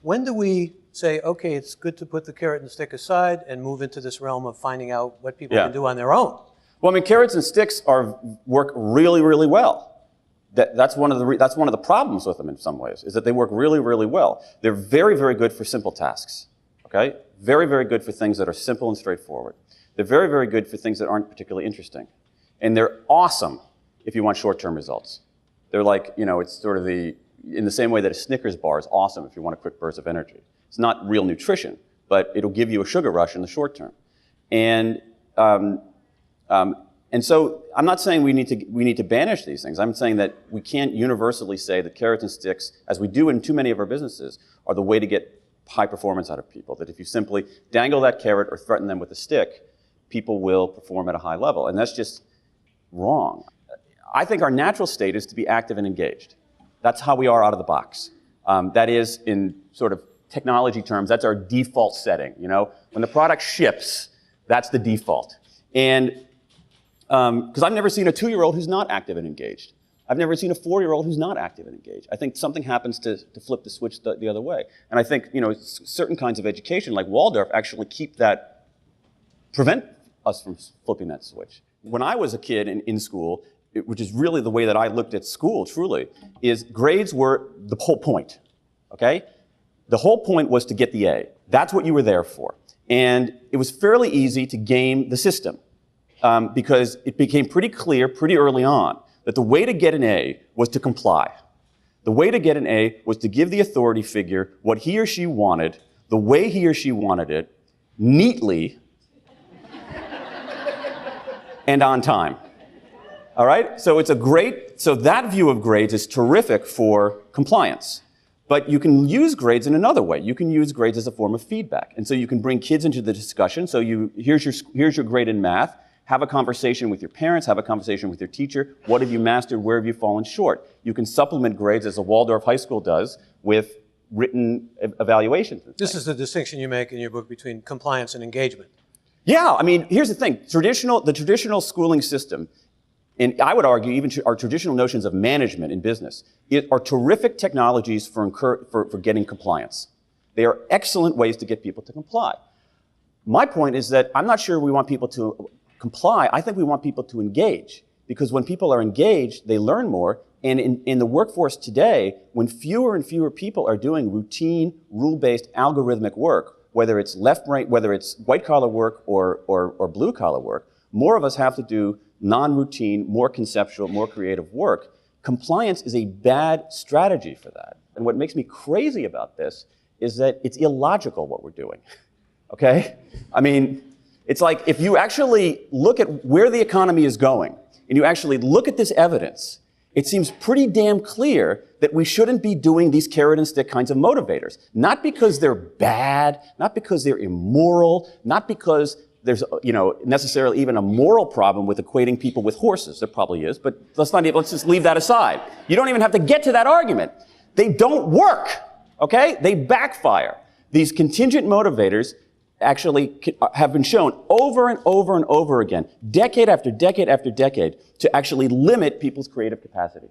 when do we say, okay, it's good to put the carrot and the stick aside and move into this realm of finding out what people can do on their own? Well, I mean, carrots and sticks work really, really well. That's one of the problems with them in some ways, is that they work really, really well. They're very, very good for simple tasks, okay? Very, very good for things that are simple and straightforward. They're very, very good for things that aren't particularly interesting. And they're awesome if you want short-term results. They're like, you know, it's sort of in the same way that a Snickers bar is awesome if you want a quick burst of energy. It's not real nutrition, but it'll give you a sugar rush in the short term. And so I'm not saying we need to banish these things. I'm saying that we can't universally say that carrots and sticks, as we do in too many of our businesses, are the way to get high performance out of people. That if you simply dangle that carrot or threaten them with a stick, people will perform at a high level. And that's just wrong. I think our natural state is to be active and engaged. That's how we are out of the box. That is, in sort of technology terms, that's our default setting. You know, when the product ships, that's the default. And because I've never seen a 2-year-old who's not active and engaged. I've never seen a 4-year-old who's not active and engaged. I think something happens to flip the switch the other way. And I think, you know, certain kinds of education, like Waldorf, actually prevent us from flipping that switch. When I was a kid in school, which is really the way that I looked at school, truly, is grades were the whole point, okay? The whole point was to get the A. That's what you were there for. And it was fairly easy to game the system because it became pretty clear pretty early on that the way to get an A was to comply. The way to get an A was to give the authority figure what he or she wanted, the way he or she wanted it, neatly, and on time. All right? So so that view of grades is terrific for compliance. But you can use grades in another way. You can use grades as a form of feedback. And so you can bring kids into the discussion. So here's your grade in math. Have a conversation with your parents. Have a conversation with your teacher. What have you mastered? Where have you fallen short? You can supplement grades, as a Waldorf high school does, with written evaluations. This is the distinction you make in your book between compliance and engagement. Yeah, I mean, here's the thing. The traditional schooling system, and I would argue even our traditional notions of management in business, are terrific technologies for getting compliance. They are excellent ways to get people to comply. My point is that I'm not sure we want people to comply. I think we want people to engage. Because when people are engaged, they learn more. And in the workforce today, when fewer and fewer people are doing routine, rule-based, algorithmic work, whether it's whether it's white-collar work or blue-collar work, more of us have to do non-routine, more conceptual, more creative work. Compliance is a bad strategy for that. And what makes me crazy about this is that it's illogical what we're doing, okay? I mean, it's like if you actually look at where the economy is going, and you actually look at this evidence, it seems pretty damn clear that we shouldn't be doing these carrot and stick kinds of motivators. Not because they're bad, not because they're immoral, not because there's, you know, necessarily even a moral problem with equating people with horses. There probably is, but let's just leave that aside. You don't even have to get to that argument. They don't work, okay? They backfire. These contingent motivators actually have been shown over and over and over again, decade after decade after decade, to actually limit people's creative capacities.